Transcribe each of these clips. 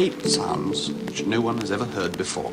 Eight sounds which no one has ever heard before.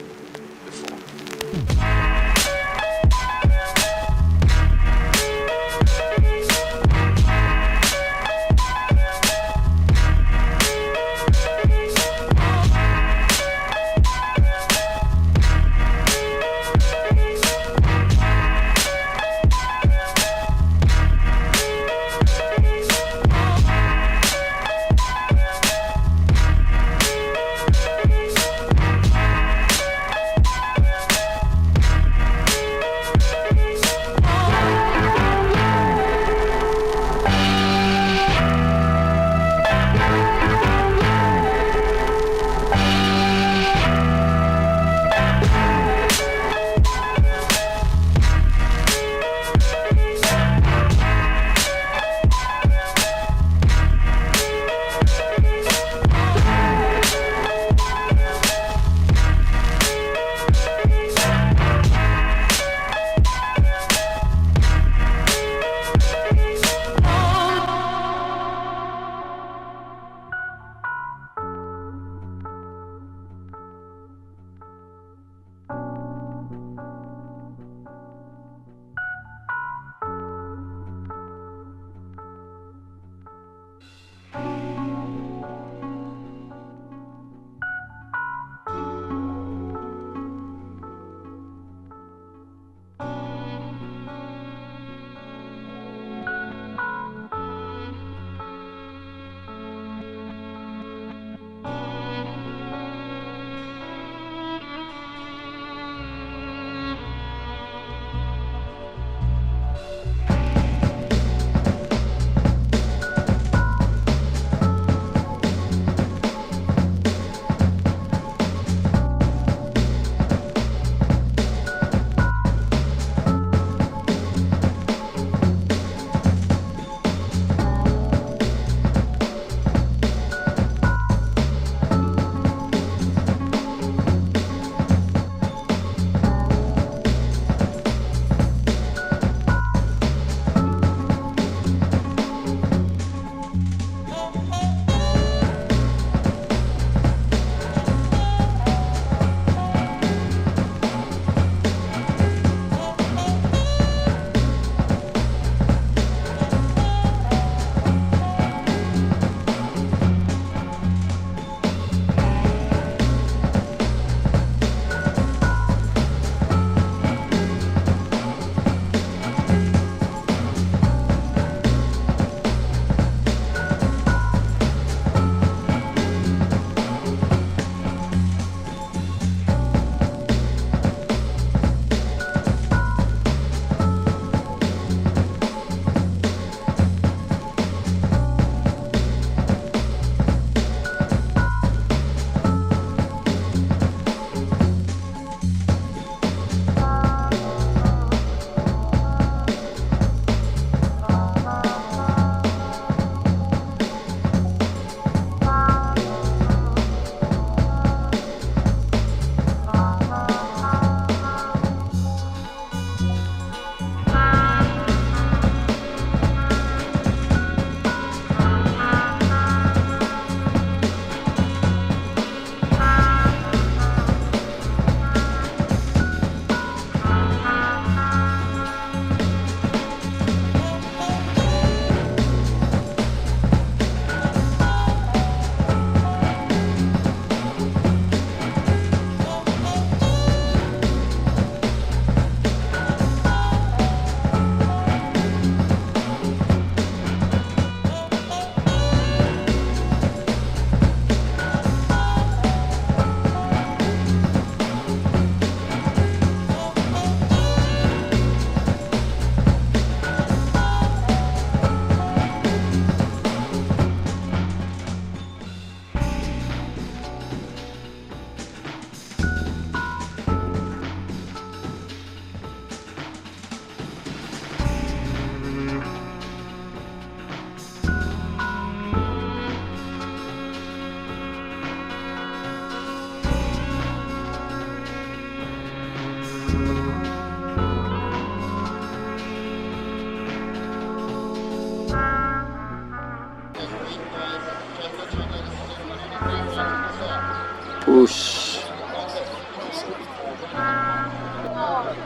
Whoosh.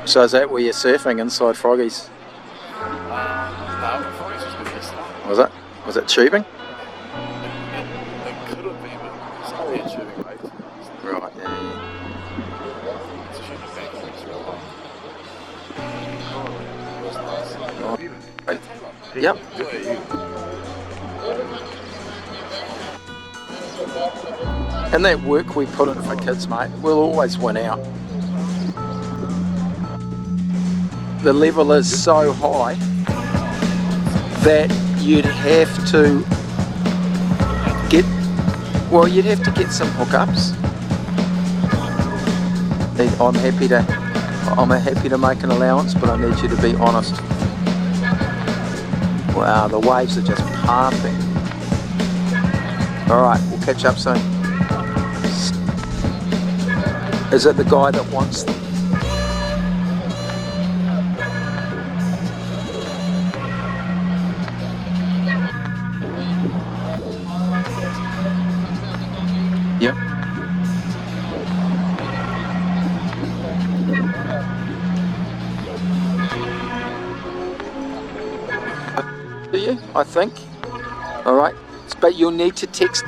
So is that where you're surfing inside Froggies? No, Froggies was good yesterday. Was it? Was it tubing? It could have been, but it's not really a tubing wave. Right, yeah. It's a tubing bank. Right. Yep. And that work we put in for kids, mate, we'll always win out. The level is so high that you'd have to get some hookups. I'm happy to make an allowance, but I need you to be honest. Wow, the waves are just pumping. Alright, we'll catch up soon. Is it the guy that wants them? Yep. Do you? I think. Alright. But you'll need to text.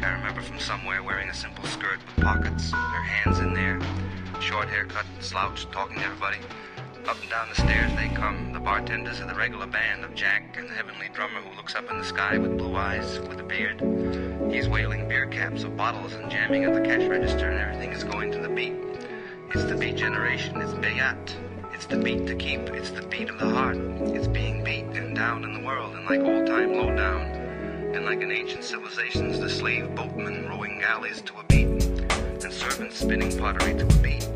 I remember from somewhere wearing a simple skirt with pockets, her hands in there, short haircut, slouched, talking to everybody. Up and down the stairs they come, the bartenders of the regular band of Jack and the heavenly drummer who looks up in the sky with blue eyes, with a beard. He's wailing beer caps of bottles and jamming at the cash register, and everything is going to the beat. It's the beat generation, it's Bayat. It's the beat to keep, it's the beat of the heart. It's being beat and down in the world, and like old-time low-down. And like in ancient civilizations, the slave boatmen rowing galleys to a beat, and servants spinning pottery to a beat.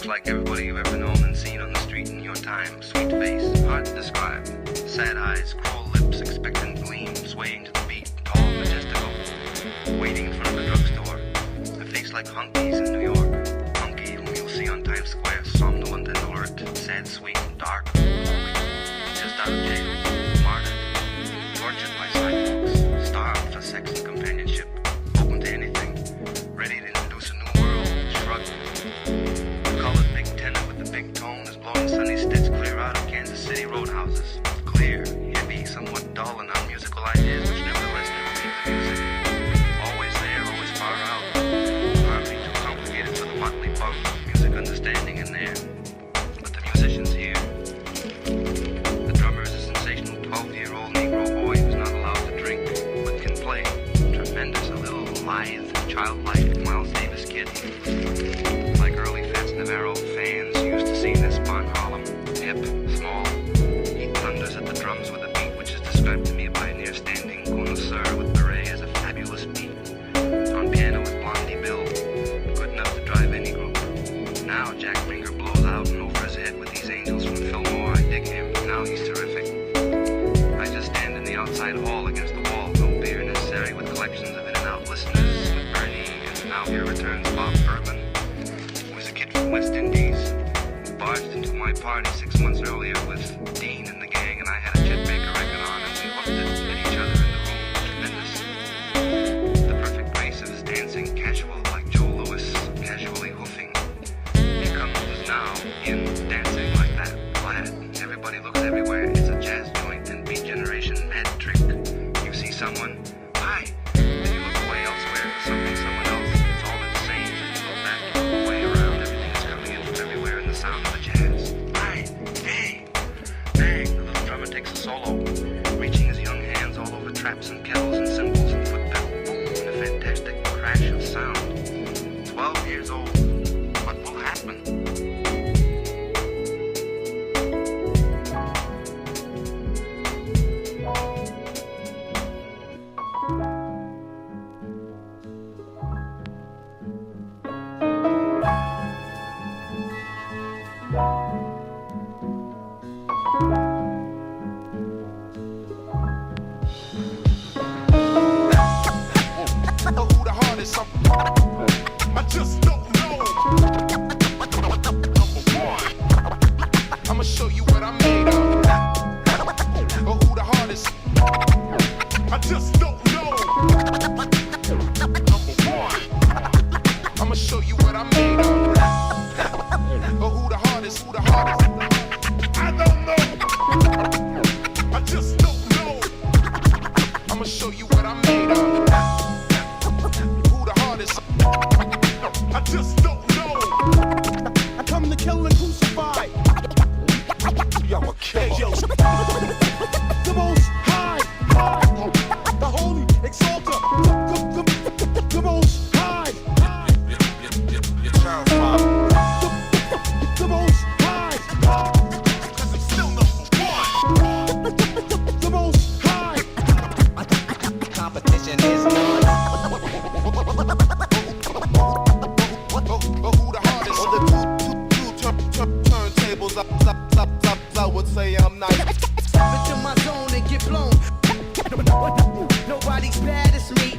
Like everybody you've ever known and seen on the street in your time. Sweet face, hard to describe. Sad eyes, cruel lips, expectant gleam, swaying to the beat, tall and majestical, waiting in front of the drugstore. A face like Hunky's in New York. Hunky, whom you'll see on Times Square, somnolent and alert, sad, sweet, dark, holy, just out of jail, martyred, tortured by sidewalks, starved for sex and companionship, open to anything, ready to introduce a new world, houses. Clear, hippie, somewhat dull and unmusical ideas which nevertheless never made the music. Always there, always far out. Harmony too complicated for the motley bunk. Music understanding in there. But the musicians here. The drummer is a sensational 12-year-old Negro boy who's not allowed to drink, but can play. Tremendous, a little lithe, childlike Miles Davis kid. Like early Fats Navarro fans used to see in Gisborne, Harlem. Hip, small. He thunders at the drums with a beat which is described to me by a near-standing connoisseur with beret as a fabulous beat. On piano with Blondie Bill. Good enough to drive any group. Now Jack Bringer blows out and over his head with these angels from Fillmore. I dig him. Now he's terrific. I just stand in the outside hall against the wall. No beer necessary with collections of in-and-out listeners with Bernie. And now here returns Bob Bergman, who was a kid from West Indies, who barged into my party 6 months earlier with Dean and the gang, and I had a Chet Baker record on, and we looked at each other in the room. Tremendous. The perfect grace of his dancing, casual like Joe Louis, casually hoofing. He comes now in dancing like that, flat. Everybody looks everywhere. It's a jazz joint and beat generation mad trick. You see someone, hi, then you look away elsewhere for something, someone else. It's all the same. You look back, you look away around. Everything is coming in from everywhere in the sound of the jazz. Hi, hey, bang. The little drummer takes a solo, reaching his young hands all over traps and kettles and cymbals and foot pedal. Boom, in a fantastic crash of sound. 12 years old. What will happen? Who the hardest? I just don't know. Number one, I'ma show you what I'm made of. Who the hardest? I just don't know. Number one, I'ma show you what I'm made of. Who the hardest? Who the hardest? I don't know. I just don't know. I'ma show you what I'm made of. Who the hardest? I just don't know. I come to kill and crucify. Yo, I'm a kill. The most high, the holy exalter, the most high. The most high, 'cause I'm still number one. The most high. Competition is none. Who the hardest? On the two turntables, I would say I'm nice. Step into my zone and get blown. Nobody's bad as me.